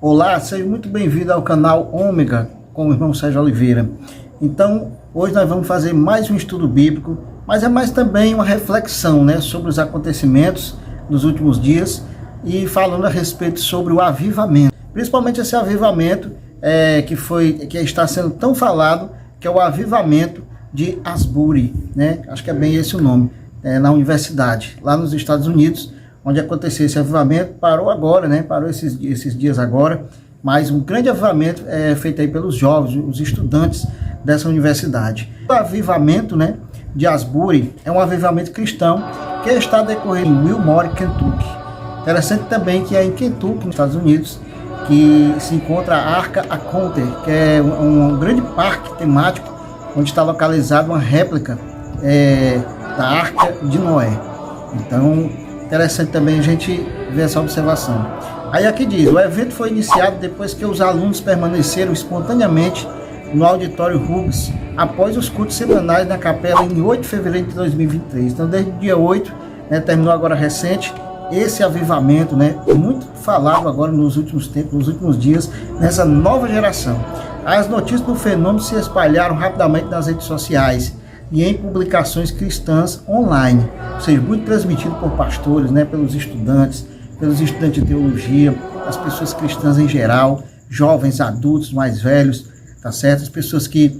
Olá, seja muito bem-vindo ao canal Ômega com o irmão Sérgio Oliveira. Então, hoje nós vamos fazer mais um estudo bíblico, mas é mais também uma reflexão, sobre os acontecimentos dos últimos dias e falando a respeito sobre o avivamento. Principalmente esse avivamento que está sendo tão falado, que é o avivamento de Asbury, Acho que é bem esse o nome, na universidade, lá nos Estados Unidos, onde aconteceu esse avivamento. Parou agora, parou esses dias agora, mas um grande avivamento é feito aí pelos jovens, os estudantes dessa universidade. O avivamento, de Asbury é um avivamento cristão que está decorrendo em Wilmore, Kentucky. Interessante também que é em Kentucky, nos Estados Unidos, que se encontra a Arca Encounter, que é um grande parque temático, onde está localizada uma réplica da Arca de Noé. Então, interessante também a gente ver essa observação. Aí aqui diz, o evento foi iniciado depois que os alunos permaneceram espontaneamente no auditório Hughes, após os cultos semanais na capela em 8 de fevereiro de 2023. Então, desde o dia 8, terminou agora recente, esse avivamento, muito falado agora nos últimos tempos, nos últimos dias, nessa nova geração. As notícias do fenômeno se espalharam rapidamente nas redes sociais e em publicações cristãs online, ou seja, muito transmitido por pastores, pelos estudantes de teologia, as pessoas cristãs em geral, jovens, adultos, mais velhos, tá certo? As pessoas que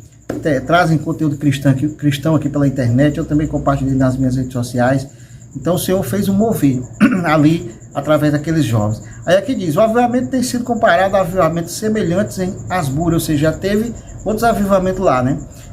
trazem conteúdo cristão aqui pela internet, eu também compartilhei nas minhas redes sociais. Então o Senhor fez um mover ali através daqueles jovens. Aí aqui diz, o avivamento tem sido comparado a avivamentos semelhantes em Asbury, ou seja, já teve outros avivamentos lá,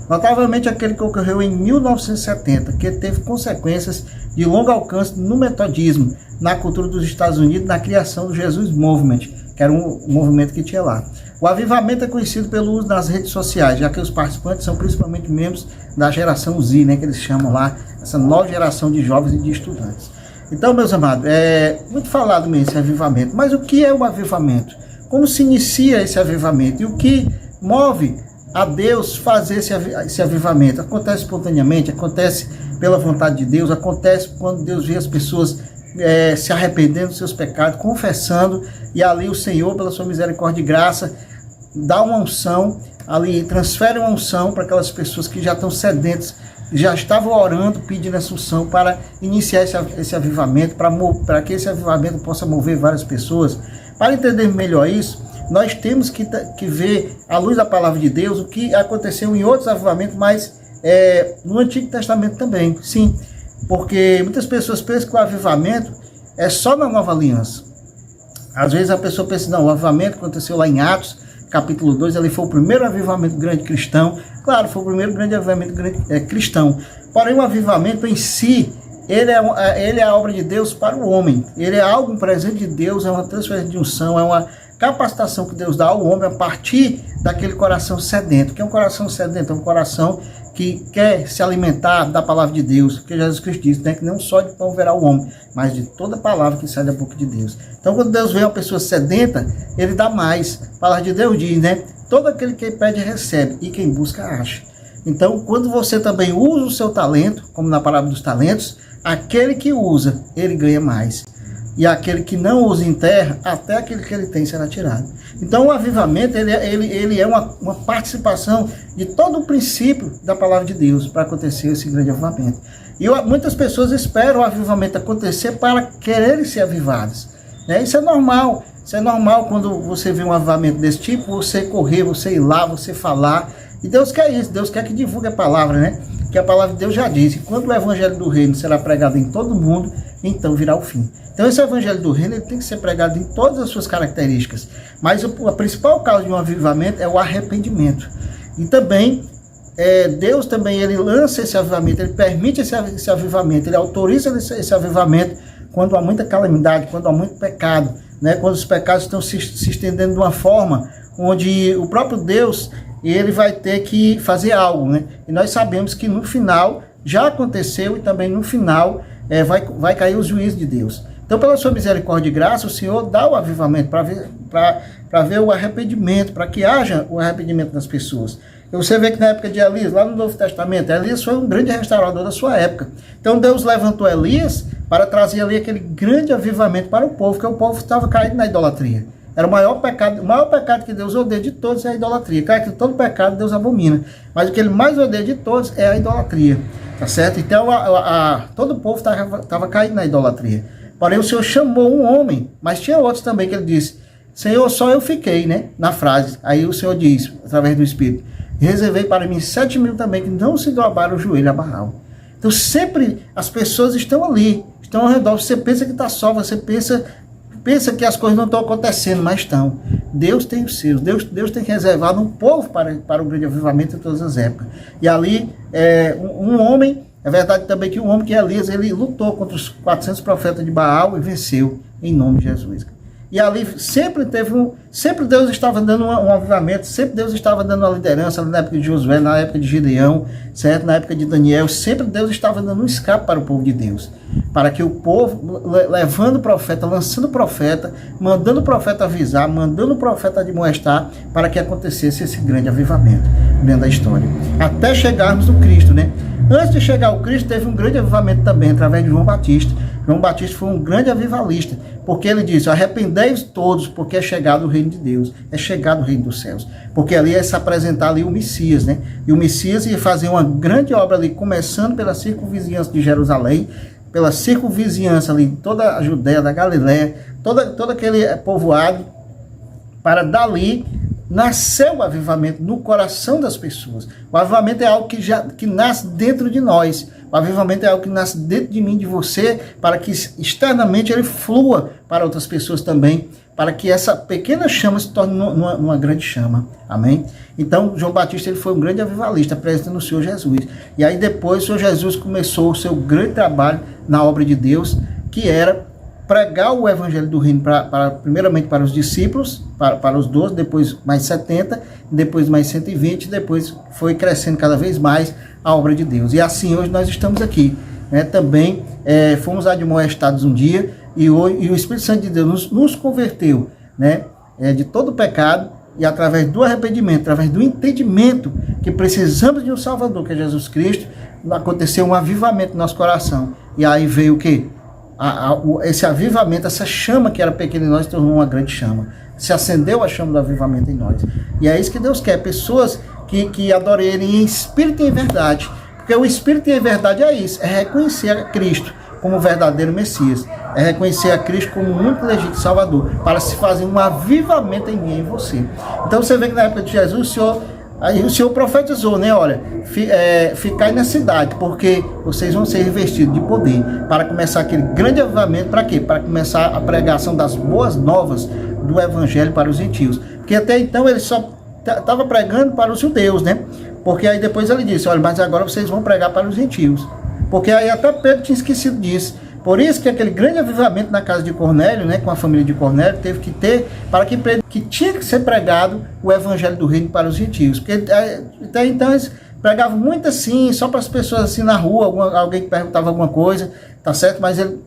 Notavelmente aquele que ocorreu em 1970, que teve consequências de longo alcance no metodismo, na cultura dos Estados Unidos, na criação do Jesus Movement, que era um movimento que tinha lá. O avivamento é conhecido pelo uso das redes sociais, já que os participantes são principalmente membros da geração Z, que eles chamam lá, essa nova geração de jovens e de estudantes. Então, meus amados, é muito falado mesmo esse avivamento, mas o que é o avivamento? Como se inicia esse avivamento? E o que move a Deus fazer esse avivamento? Acontece espontaneamente, acontece pela vontade de Deus, acontece quando Deus vê as pessoas se arrependendo dos seus pecados, confessando, e ali o Senhor, pela sua misericórdia e graça, dá uma unção, ali transfere uma unção para aquelas pessoas que já estão sedentas, já estavam orando, pedindo essa unção para iniciar esse avivamento, para que esse avivamento possa mover várias pessoas. Para entender melhor isso, nós temos que ver, à luz da palavra de Deus, o que aconteceu em outros avivamentos, mas no Antigo Testamento também, sim. Porque muitas pessoas pensam que o avivamento é só na Nova Aliança. Às vezes a pessoa pensa, não, o avivamento aconteceu lá em Atos, capítulo 2, ali foi o primeiro avivamento grande cristão. Claro, foi o primeiro grande avivamento cristão. Porém, o avivamento em si, ele é a obra de Deus para o homem. Ele é algo, um presente de Deus, é uma transferência de unção, é uma capacitação que Deus dá ao homem a partir daquele coração sedento. Que é um coração sedento? É um coração que quer se alimentar da palavra de Deus, porque Jesus Cristo diz, que não só de pão verá o homem, mas de toda palavra que sai da boca de Deus. Então, quando Deus vê uma pessoa sedenta, Ele dá mais. A palavra de Deus diz, todo aquele que pede recebe, e quem busca acha. Então, quando você também usa o seu talento, como na parábola dos talentos, aquele que usa, ele ganha mais. E aquele que não usa em terra, até aquele que ele tem será tirado. Então o avivamento, ele é uma participação de todo o princípio da palavra de Deus para acontecer esse grande avivamento. E muitas pessoas esperam o avivamento acontecer para quererem ser avivadas. Isso é normal. Isso é normal quando você vê um avivamento desse tipo, você correr, você ir lá, você falar. E Deus quer isso, Deus quer que divulgue a palavra, Que a palavra de Deus já diz, quando o evangelho do reino será pregado em todo mundo, então virá o fim. Então esse evangelho do reino ele tem que ser pregado em todas as suas características. Mas a principal causa de um avivamento é o arrependimento. E também, Deus também ele lança esse avivamento, ele permite esse avivamento, ele autoriza esse avivamento quando há muita calamidade, quando há muito pecado, quando os pecados estão se estendendo de uma forma onde o próprio Deus ele vai ter que fazer algo, E nós sabemos que no final já aconteceu e também no final vai cair o juízo de Deus. Então, pela sua misericórdia e graça, o Senhor dá o avivamento para ver o arrependimento, para que haja o arrependimento das pessoas. Você vê que na época de Elias, lá no Novo Testamento, Elias foi um grande restaurador da sua época. Então Deus levantou Elias para trazer ali aquele grande avivamento para o povo, porque o povo estava caído na idolatria. Era o maior pecado que Deus odeia de todos é a idolatria. Claro que todo pecado Deus abomina, mas o que ele mais odeia de todos é a idolatria, tá certo? Então todo o povo estava caído na idolatria. Porém o Senhor chamou um homem, mas tinha outros também que ele disse, Senhor, só eu fiquei, né? Na frase. Aí o Senhor diz, através do Espírito, reservei para mim 7.000 também que não se dobraram o joelho a Baal. Então sempre as pessoas estão ali, estão ao redor. Você pensa que está só, você pensa que as coisas não estão acontecendo, mas estão. Deus tem os seus, Deus tem reservado um povo para o grande avivamento em todas as épocas. E ali, um homem, é verdade também que um homem que é Elias, ele lutou contra os 400 profetas de Baal e venceu em nome de Jesus. E ali sempre Deus estava dando um avivamento, sempre Deus estava dando uma liderança, na época de Josué, na época de Gideão, certo? Na época de Daniel, sempre Deus estava dando um escape para o povo de Deus, para que o povo, levando o profeta, lançando o profeta, mandando o profeta avisar, mandando o profeta admoestar, para que acontecesse esse grande avivamento dentro da história, até chegarmos no Cristo, né? Antes de chegar ao Cristo, teve um grande avivamento também, através de João Batista. João Batista foi um grande avivalista, porque ele disse, arrependei-vos todos, porque é chegado o reino de Deus, é chegado o reino dos céus. Porque ali ia se apresentar ali o Messias, né? E o Messias ia fazer uma grande obra ali, começando pela circunvizinhança de Jerusalém, pela circunvizinhança ali, toda a Judéia, da Galiléia, todo aquele povoado, para dali nasceu o avivamento no coração das pessoas. O avivamento é algo que nasce dentro de nós. O avivamento é algo que nasce dentro de mim, de você, para que externamente ele flua para outras pessoas também, para que essa pequena chama se torne uma grande chama. Amém? Então, João Batista ele foi um grande avivalista, apresentando o Senhor Jesus. E aí depois o Senhor Jesus começou o seu grande trabalho na obra de Deus, que era pregar o evangelho do reino primeiramente para os discípulos, para os 12, depois mais 70, depois mais 120, depois foi crescendo cada vez mais a obra de Deus. E assim hoje nós estamos aqui, né? Também fomos admoestados um dia e o Espírito Santo de Deus nos converteu, né? De todo o pecado, e através do arrependimento, através do entendimento que precisamos de um Salvador, que é Jesus Cristo, aconteceu um avivamento no nosso coração. E aí veio o quê? Esse avivamento, essa chama que era pequena em nós, tornou uma grande chama. Se acendeu a chama do avivamento em nós. E é isso que Deus quer, pessoas que adorem Ele em espírito e em verdade. Porque o espírito e a verdade é isso, é reconhecer a Cristo como o verdadeiro Messias, é reconhecer a Cristo como o único legítimo Salvador, para se fazer um avivamento em mim e em você. Então você vê que na época de Jesus, o Senhor profetizou, né? Olha, ficai na cidade, porque vocês vão ser revestidos de poder, para começar aquele grande avivamento. Para quê? Para começar a pregação das boas novas do Evangelho para os gentios. Porque até então ele só estava pregando para os judeus, né? Porque aí depois ele disse, olha, mas agora vocês vão pregar para os gentios. Porque aí até Pedro tinha esquecido disso. Por isso que aquele grande avivamento na casa de Cornélio, né, com a família de Cornélio, teve que ter, para que tinha que ser pregado o evangelho do reino para os gentios. Porque até então eles pregavam muito assim, só para as pessoas assim na rua, alguém que perguntava alguma coisa, tá certo?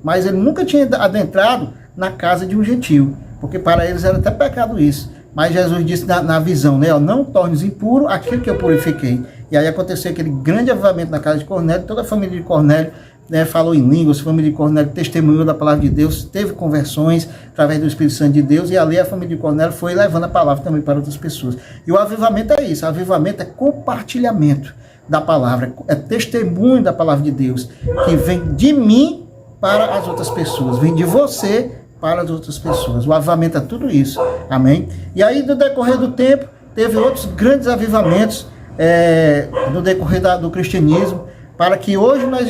Mas ele nunca tinha adentrado na casa de um gentio, porque para eles era até pecado isso. Mas Jesus disse na visão, né, ó, não tornes impuro aquilo que eu purifiquei. E aí aconteceu aquele grande avivamento na casa de Cornélio, toda a família de Cornélio, né, falou em línguas, a família de Cornélio testemunhou da palavra de Deus, teve conversões através do Espírito Santo de Deus, e ali a família de Cornélio foi levando a palavra também para outras pessoas. E o avivamento é isso, o avivamento é compartilhamento da palavra, é testemunho da palavra de Deus, que vem de mim para as outras pessoas, vem de você para as outras pessoas. O avivamento é tudo isso, amém? E aí no decorrer do tempo, teve outros grandes avivamentos no decorrer do cristianismo, para que hoje nós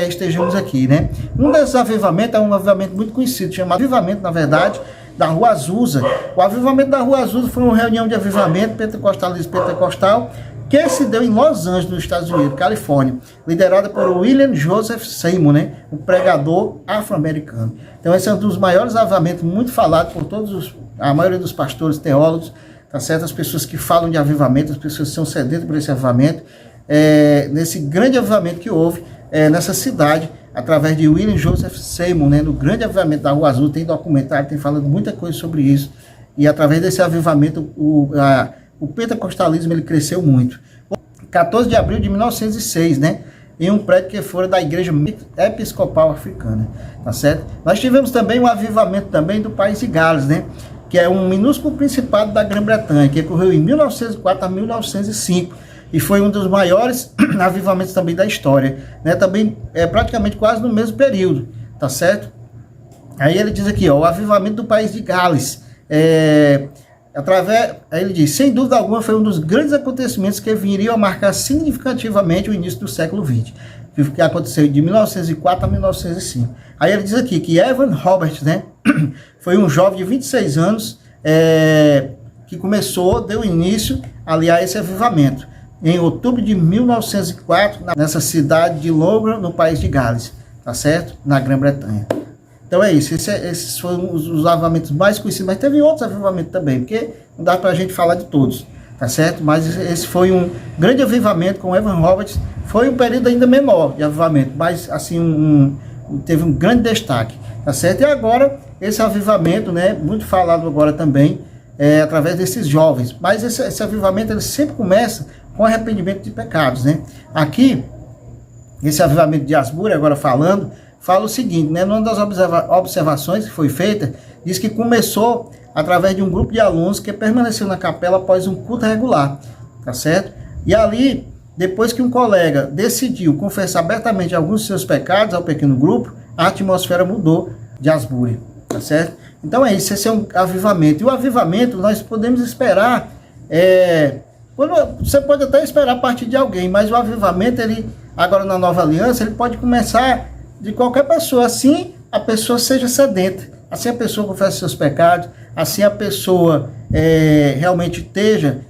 estejamos aqui, né? Um desses avivamentos é um avivamento muito conhecido, chamado avivamento, na verdade, da Rua Azusa. O avivamento da Rua Azusa foi uma reunião de avivamento pentecostal que se deu em Los Angeles, nos Estados Unidos, Califórnia, liderada por William Joseph Seymour, né? Um pregador afro-americano. Então esse é um dos maiores avivamentos, muito falado por a maioria dos pastores, teólogos, tá certo? As pessoas que falam de avivamento, as pessoas que são sedentas por esse avivamento, nesse grande avivamento que houve nessa cidade, através de William Joseph Seymour, né, no grande avivamento da Rua Azul. Tem documentário, tem falando muita coisa sobre isso, e através desse avivamento o pentecostalismo ele cresceu muito. 14 de abril de 1906, né, em um prédio que fora da Igreja Episcopal Africana, tá certo? Nós tivemos também um avivamento também do país de Gales, né, que é um minúsculo principado da Grã-Bretanha, que ocorreu em 1904 a 1905, e foi um dos maiores avivamentos também da história, né? Também praticamente quase no mesmo período, tá certo? Aí ele diz aqui, ó, o avivamento do país de Gales, aí ele diz, sem dúvida alguma foi um dos grandes acontecimentos que viriam a marcar significativamente o início do século XX, que aconteceu de 1904 a 1905. Aí ele diz aqui que Evan Roberts, né, foi um jovem de 26 anos que deu início ali a esse avivamento, em outubro de 1904, nessa cidade de Loughran, no país de Gales, tá certo? Na Grã-Bretanha. Então é isso, esses foram os avivamentos mais conhecidos, mas teve outros avivamentos também, porque não dá para a gente falar de todos, tá certo? Mas esse foi um grande avivamento com Evan Roberts, foi um período ainda menor de avivamento, mas assim, teve um grande destaque, tá certo? E agora, esse avivamento, né, muito falado agora também, através desses jovens, mas esse avivamento ele sempre começa com arrependimento de pecados, né? Aqui, esse avivamento de Asbury, agora fala o seguinte, né? Numa das observações que foi feita, diz que começou através de um grupo de alunos que permaneceu na capela após um culto regular, tá certo? E ali, depois que um colega decidiu confessar abertamente alguns de seus pecados ao pequeno grupo, a atmosfera mudou de Asbury, tá certo? Então é isso, esse é um avivamento. E o avivamento nós podemos esperar, você pode até esperar a partir de alguém, mas o avivamento, ele, agora na nova aliança, ele pode começar de qualquer pessoa, assim a pessoa seja sedenta, assim a pessoa confesse seus pecados, assim a pessoa realmente esteja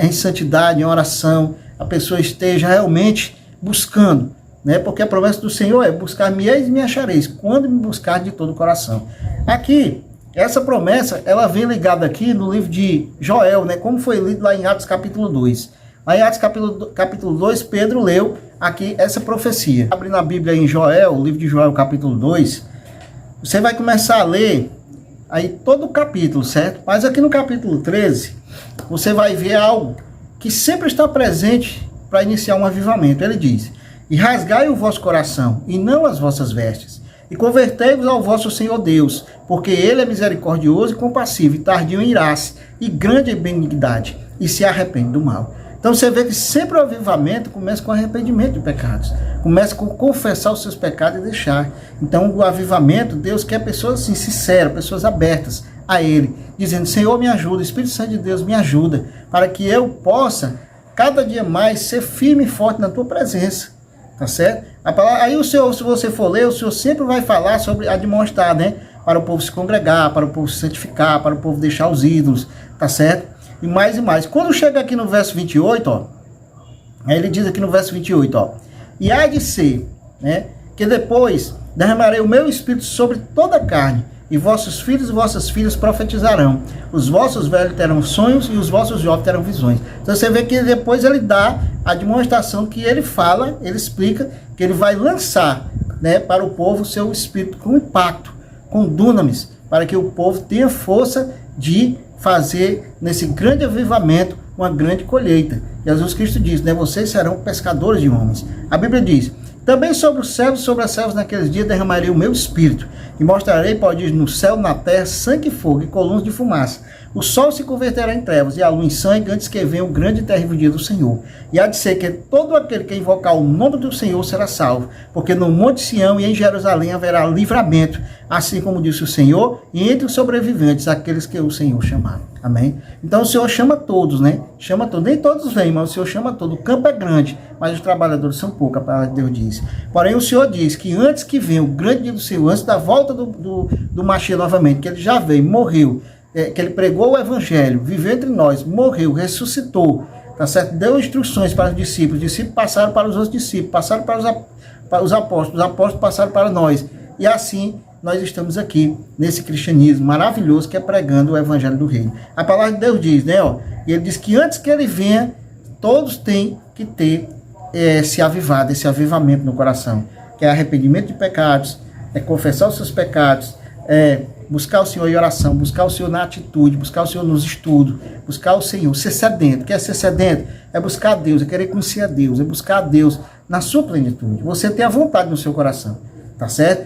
em santidade, em oração, a pessoa esteja realmente buscando, né? Porque a promessa do Senhor é: buscar-me-eis e me achareis, quando me buscar de todo o coração. Aqui, essa promessa, ela vem ligada aqui no livro de Joel, né? Como foi lido lá em Atos capítulo 2. Lá em Atos capítulo 2, Pedro leu aqui essa profecia. Abrindo a Bíblia em Joel, o livro de Joel capítulo 2, você vai começar a ler aí todo o capítulo, certo? Mas aqui no capítulo 13, você vai ver algo que sempre está presente para iniciar um avivamento. Ele diz: e rasgai o vosso coração, e não as vossas vestes, e convertei-vos ao vosso Senhor Deus, porque ele é misericordioso e compassivo, e tardio em irar-se, e grande em benignidade, e se arrepende do mal. Então você vê que sempre o avivamento começa com arrependimento de pecados, começa com confessar os seus pecados e deixar. Então o avivamento, Deus quer pessoas assim, sinceras, pessoas abertas a Ele, dizendo: Senhor, me ajuda, Espírito Santo de Deus, me ajuda, para que eu possa cada dia mais ser firme e forte na Tua presença, tá certo? Aí o Senhor, se você for ler, o Senhor sempre vai falar sobre admoestar, né? Para o povo se congregar, para o povo se santificar, para o povo deixar os ídolos, tá certo? E mais e mais. Quando chega aqui no verso 28, ó, aí ele diz aqui no verso 28, ó: e há de ser, né, que depois derramarei o meu espírito sobre toda a carne, e vossos filhos e vossas filhas profetizarão, os vossos velhos terão sonhos, e os vossos jovens terão visões. Então você vê que depois ele dá a demonstração que ele fala, ele explica que ele vai lançar, né, para o povo o seu espírito com impacto, com dunamis, para que o povo tenha força de fazer nesse grande avivamento uma grande colheita. Jesus Cristo diz, né, vocês serão pescadores de homens. A Bíblia diz: também sobre os servos e sobre as servas naqueles dias derramarei o meu espírito, e mostrarei, pode no céu, na terra, sangue e fogo, e colunas de fumaça. O sol se converterá em trevas, e a lua em sangue, antes que venha o grande e terrível dia do Senhor. E há de ser que todo aquele que invocar o nome do Senhor será salvo, porque no monte Sião e em Jerusalém haverá livramento, assim como disse o Senhor, e entre os sobreviventes, aqueles que o Senhor chamar. Amém? Então o Senhor chama todos, né? Chama todos. Nem todos vêm, mas o Senhor chama todos. O campo é grande, mas os trabalhadores são poucos, a palavra de Deus diz. Porém o Senhor diz que antes que venha o grande dia do Senhor, antes da volta do Mashiach novamente, que ele já veio, morreu, que ele pregou o evangelho, viveu entre nós, morreu, ressuscitou, tá certo? Deu instruções para os discípulos passaram para os outros discípulos, passaram para os apóstolos passaram para nós, e assim nós estamos aqui nesse cristianismo maravilhoso que é pregando o evangelho do reino. A palavra de Deus diz, né, ó, e ele diz que antes que ele venha, todos têm que ter esse avivamento no coração, que é arrependimento de pecados, é confessar os seus pecados, buscar o Senhor em oração, buscar o Senhor na atitude, buscar o Senhor nos estudos, buscar o Senhor, ser sedento. Quer ser sedento? É buscar a Deus, é querer conhecer a Deus, é buscar a Deus na sua plenitude. Você tem a vontade no seu coração, tá certo?